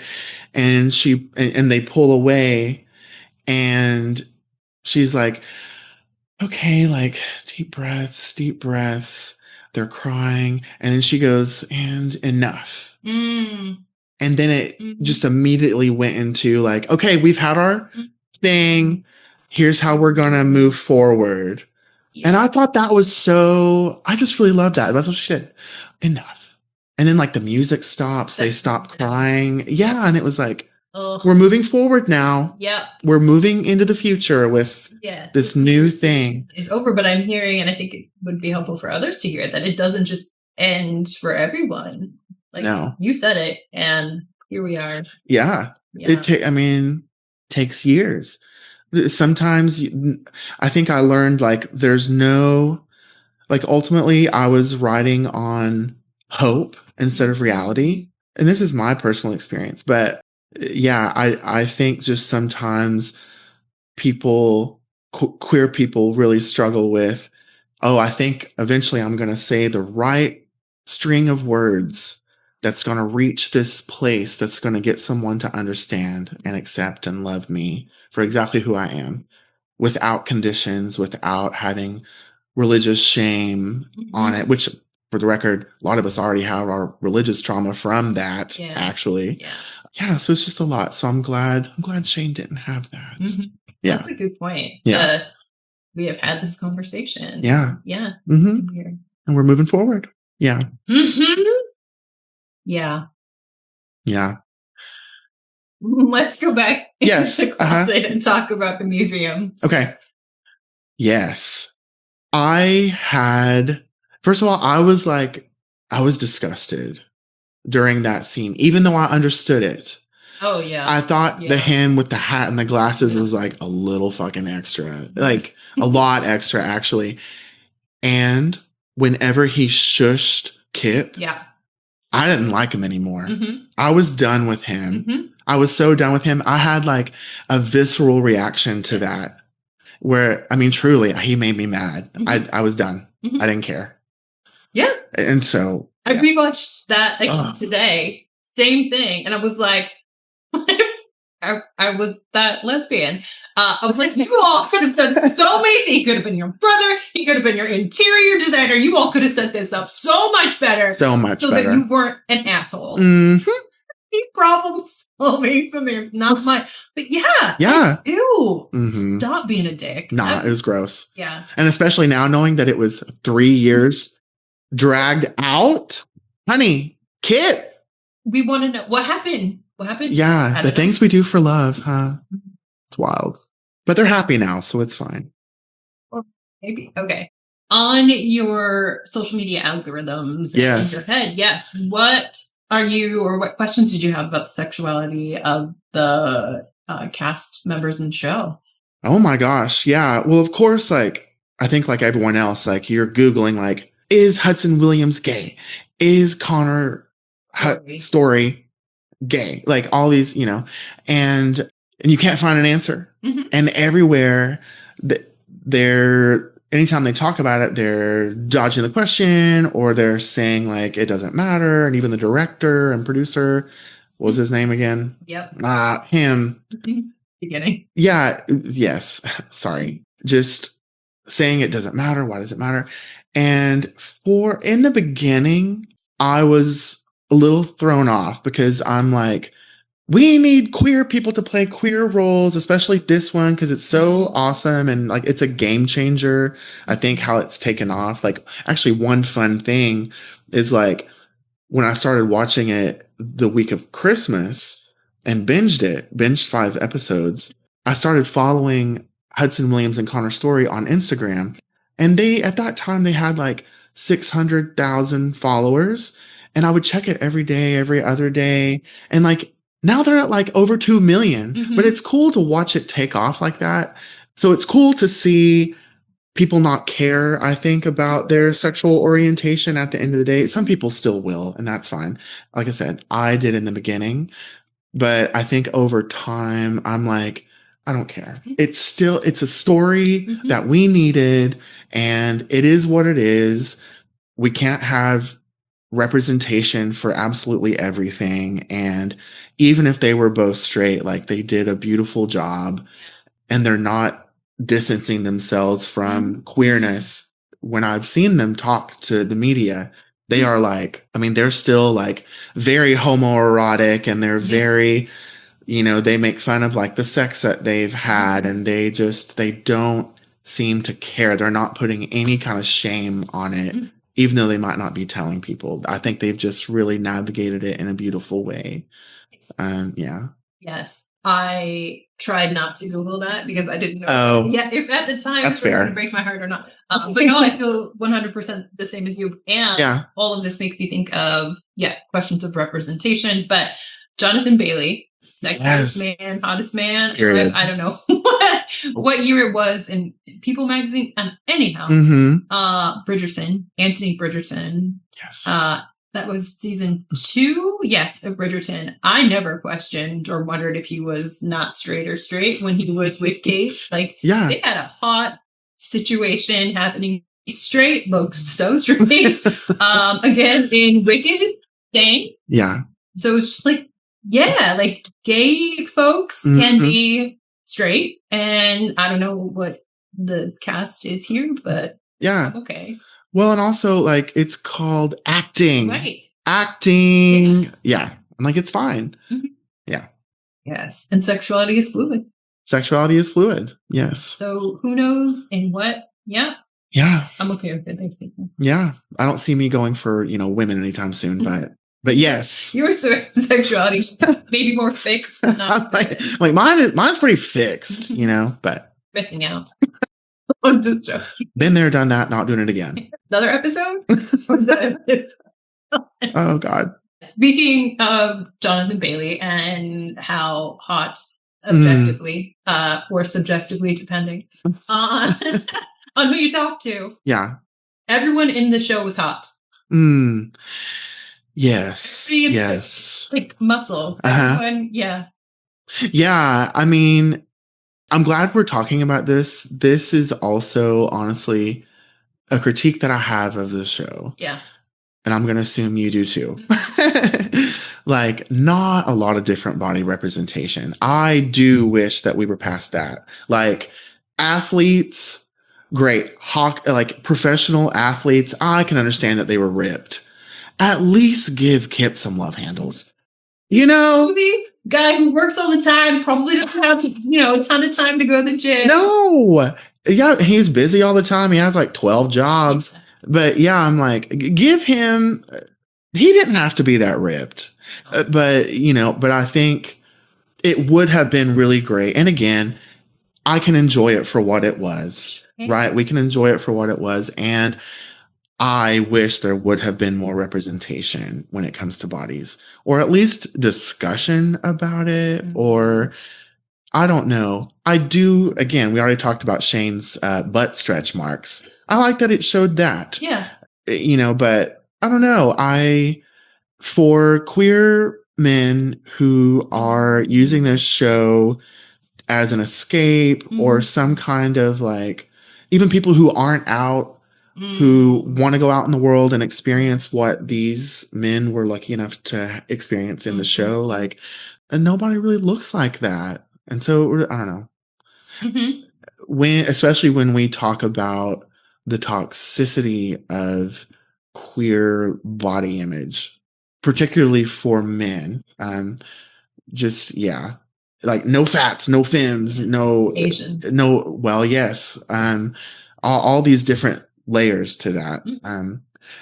and they pull away, and she's like, okay, like deep breaths. They're crying. And then she goes, and enough. And then it just immediately went into like, okay, we've had our thing. Here's how we're going to move forward. Yeah. And I thought that was I just really loved that. That's what she did. Enough. And then like the music stops. They stop crying. Yeah. And it was like, we're moving forward now. Yeah. We're moving into the future with this new thing. It's over, but I'm hearing, and I think it would be helpful for others to hear, that it doesn't just end for everyone. Like, no. You said it, and here we are. Yeah. It takes years. Sometimes I think I learned like there's no, like ultimately I was riding on hope instead of reality. And this is my personal experience, but yeah, I think just sometimes queer people really struggle with, I think eventually I'm going to say the right string of words that's going to reach this place that's going to get someone to understand and accept and love me for exactly who I am, without conditions, without having religious shame on it, which, for the record, a lot of us already have our religious trauma from that, actually. Yeah, so it's just a lot. So I'm glad Shane didn't have that. Mm-hmm. Yeah. That's a good point. Yeah. We have had this conversation. Yeah. Yeah. Mm-hmm. And we're moving forward. Yeah. Mm-hmm. Yeah. Yeah. Let's go back into the closet and talk about the museum. Okay. Yes. First of all, I was disgusted during that scene, even though I understood it. Oh, yeah. I thought the him with the hat and the glasses was like a little fucking extra, like a lot extra, actually. And whenever he shushed Kip, I didn't like him anymore. Mm-hmm. I was done with him. Mm-hmm. I was so done with him. I had like a visceral reaction to that where, truly, he made me mad. Mm-hmm. I was done. Mm-hmm. I didn't care. Yeah. And so I rewatched that today. Same thing. And I was like, I was that lesbian. I was like, you all could have done so many things. He could have been your brother. He could have been your interior designer. You all could have set this up so much better. So better. That you weren't an asshole. Mm-hmm. Problem solving, so there's not much. But yeah. Yeah. Ew. Mm-hmm. Stop being a dick. Nah, it was gross. Yeah. And especially now knowing that it was 3 years dragged out. Honey, Kit. We want to know what happened. What happened? Yeah. The things we do for love, huh? It's wild. But they're happy now, so it's fine. Well, maybe. Okay. On your social media algorithms in your head, what questions did you have about the sexuality of the cast members in the show? Oh my gosh. Yeah. Well, of course, like, I think like everyone else, like you're Googling, like, is Hudson Williams gay? Is Connor Story gay? Like all these, and you can't find an answer. Mm-hmm. And everywhere they're anytime they talk about it, they're dodging the question or they're saying like it doesn't matter. And even the director and producer, what was his name again? Yep. Him. Beginning. Yeah. Yes. Sorry. Just saying it doesn't matter. Why does it matter? And in the beginning, I was a little thrown off because I'm like, we need queer people to play queer roles, especially this one, because it's so awesome and like it's a game changer. I think how it's taken off. Like, actually, one fun thing is like when I started watching it the week of Christmas and binged 5 episodes, I started following Hudson Williams and Connor Story on Instagram. And they, at that time, they had like 600,000 followers. And I would check it every day, every other day. And like, now they're at like over 2 million, but it's cool to watch it take off like that. So it's cool to see people not care, I think, about their sexual orientation at the end of the day. Some people still will, and that's fine. Like I said, I did in the beginning, but I think over time, I'm like, I don't care. It's a story that we needed, and it is what it is. We can't have representation for absolutely everything. And even if they were both straight, like they did a beautiful job and they're not distancing themselves from queerness. When I've seen them talk to the media, they are like, I mean, they're still like very homoerotic and they're very, they make fun of like the sex that they've had and they don't seem to care. They're not putting any kind of shame on it. Even though they might not be telling people. I think they've just really navigated it in a beautiful way. Yeah. Yes. I tried not to Google that because I didn't know. If at the time that's it was fair. going to break my heart or not. But no, I feel 100% the same as you. And all of this makes me think of, questions of representation. But Jonathan Bailey, sexiest man, hottest man. I don't know what year it was in People magazine. Anyhow, Bridgerton, Anthony Bridgerton. Yes. That was season 2, of Bridgerton. I never questioned or wondered if he was not straight or straight when he was with Kate. Like, they had a hot situation happening. Straight, looked so straight. Again, in Wicked, same. Yeah. So it's just like, like gay folks can be straight. And I don't know what the cast is here, but okay. Well, and also like it's called acting. Right. Acting. Yeah. I'm like, it's fine. Yeah. Yes. And sexuality is fluid. Sexuality is fluid. Yes. So who knows in what? Yeah. I'm okay with it. Yeah. I don't see me going for, women anytime soon, but yes. Your sexuality maybe more fixed. Not like mine's pretty fixed, but missing out. I'm just joking. Been there, done that, not doing it again. Another episode? What's that? Oh God. Speaking of Jonathan Bailey and how hot objectively, or subjectively, depending on who you talk to. Yeah. Everyone in the show was hot. Yes. Yes. Like muscles. Everyone, yeah. I mean, I'm glad we're talking about this. This is also honestly a critique that I have of the show. Yeah. And I'm going to assume you do too. Like, not a lot of different body representation. I do wish that we were past that. Like, athletes, great. Like, professional athletes, I can understand that they were ripped. At least give Kip some love handles. Guy who works all the time, probably doesn't have, a ton of time to go to the gym. No. Yeah, he's busy all the time. He has like 12 jobs. But yeah, I'm like, give him, he didn't have to be that ripped. But I think it would have been really great. And again, I can enjoy it for what it was, right? We can enjoy it for what it was. And I wish there would have been more representation when it comes to bodies, or at least discussion about it, or I don't know. I do, again, we already talked about Shane's butt stretch marks. I like that it showed that. Yeah. But I don't know. For queer men who are using this show as an escape or some kind of like even people who aren't out, who want to go out in the world and experience what these men were lucky enough to experience in the show. Like, and nobody really looks like that. And so, I don't know. Especially when we talk about the toxicity of queer body image, particularly for men, like no fats, no femmes, no Asians. well, yes. All these different layers to that.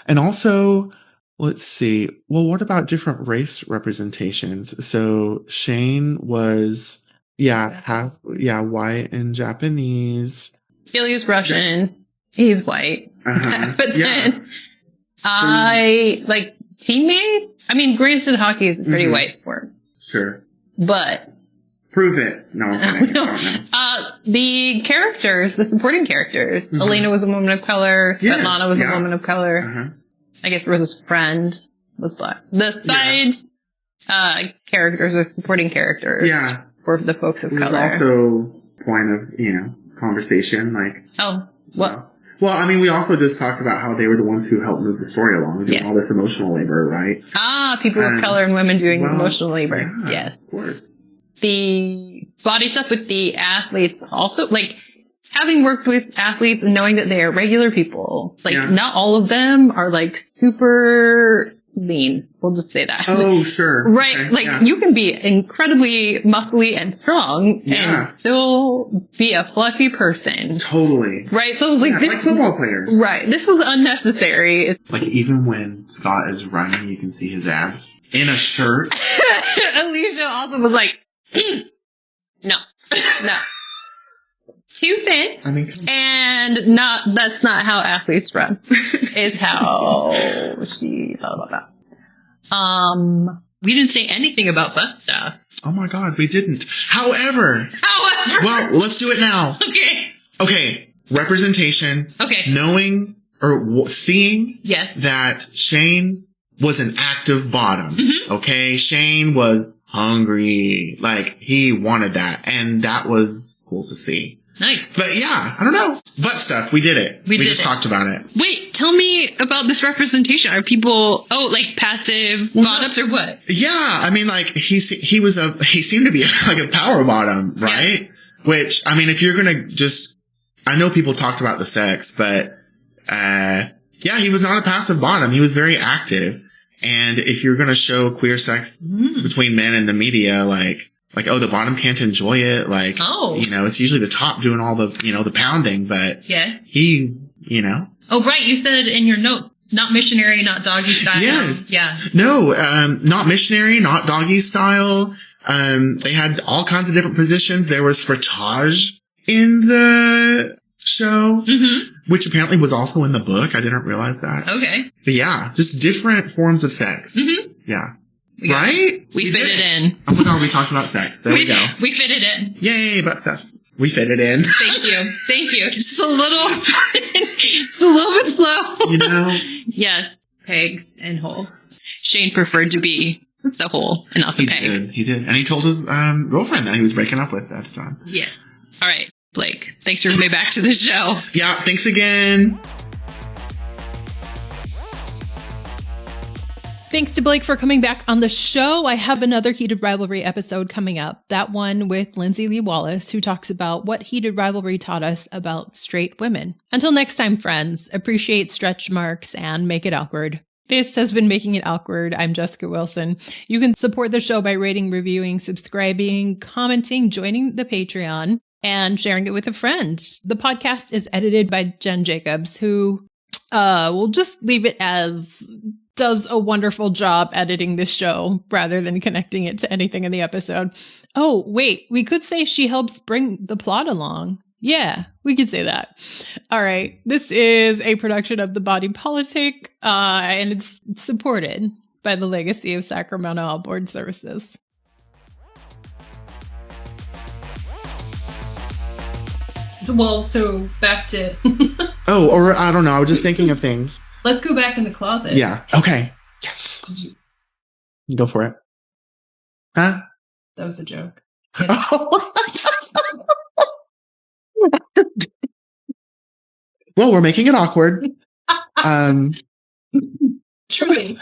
And also, let's see. Well, what about different race representations? So Shane was, white and Japanese. Billy's Russian. He's white. But then teammates. I mean, granted, hockey is a pretty white sport. Sure. But prove it. No, I'm kidding. the characters, the supporting characters. Elena was a woman of color. Svetlana was a woman of color. I guess Rose's friend was black. The side characters or supporting characters were the folks of color. Also, point of conversation like. Oh, what? Well, I mean, we also just talked about how they were the ones who helped move the story along, doing all this emotional labor, right? People of color and women doing emotional labor. Yeah, yes, of course. The body stuff with the athletes also, like, having worked with athletes and knowing that they are regular people, like, not all of them are, like, super lean. We'll just say that. Oh, sure. Right. Okay. You can be incredibly muscly and strong and still be a fluffy person. Totally. Right. So it was like, this like football players. Right. This was unnecessary. Like, even when Scott is running, you can see his abs in a shirt. Alicia also was like, no. Too thin. I mean, and that's not how athletes run, is how she thought about that. We didn't say anything about butt stuff. Oh my God, we didn't. However. Well, let's do it now. Okay. Representation. Okay. Knowing or seeing. Yes. That Shane was an active bottom. Okay. Shane was hungry. Like, he wanted that. And that was cool to see. Nice. But yeah, I don't know. Butt stuff. We did it. We just talked about it. Wait, tell me about this representation. Are people, passive bottoms or what? Yeah. I mean, like, he seemed to be like a power bottom, right? Yeah. Which, I mean, if you're going to I know people talked about the sex, but, he was not a passive bottom. He was very active. And if you're going to show queer sex between men in the media, like, the bottom can't enjoy it. Like, it's usually the top doing all the, the pounding, but yes, he. Oh, right. You said in your note, not missionary, not doggy style. Yes. Yeah. No, not missionary, not doggy style. They had all kinds of different positions. There was frottage in the show, which apparently was also in the book. I didn't realize that. Okay. But yeah, just different forms of sex. Yeah. Right? We fit it in. Oh my God, we talked about sex. There we go. We fit it in. Yay, butt stuff. We fit it in. Thank you. Just a little bit slow. Yes. Pegs and holes. Shane preferred to be the hole and not the peg. He did. And he told his girlfriend that he was breaking up with at the time. Yes. All right, Blake. Thanks for coming back to the show. Yeah, thanks again. Thanks to Blake for coming back on the show. I have another Heated Rivalry episode coming up. That one with Lindsay Lee Wallace, who talks about what Heated Rivalry taught us about straight women. Until next time, friends, appreciate stretch marks and make it awkward. This has been Making It Awkward. I'm Jessica Wilson. You can support the show by rating, reviewing, subscribing, commenting, joining the Patreon, and sharing it with a friend. The podcast is edited by Jen Jacobs, who we'll just leave it as does a wonderful job editing this show rather than connecting it to anything in the episode. Oh, wait, we could say she helps bring the plot along. Yeah, we could say that. All right. This is a production of The Body Politic, and it's supported by the Legacy of Sacramento Outboard Services. Well, so back to... or I don't know. I was just thinking of things. Let's go back in the closet. Yeah. Okay. Yes. Go for it. Huh? That was a joke. Well, we're making it awkward. Truly.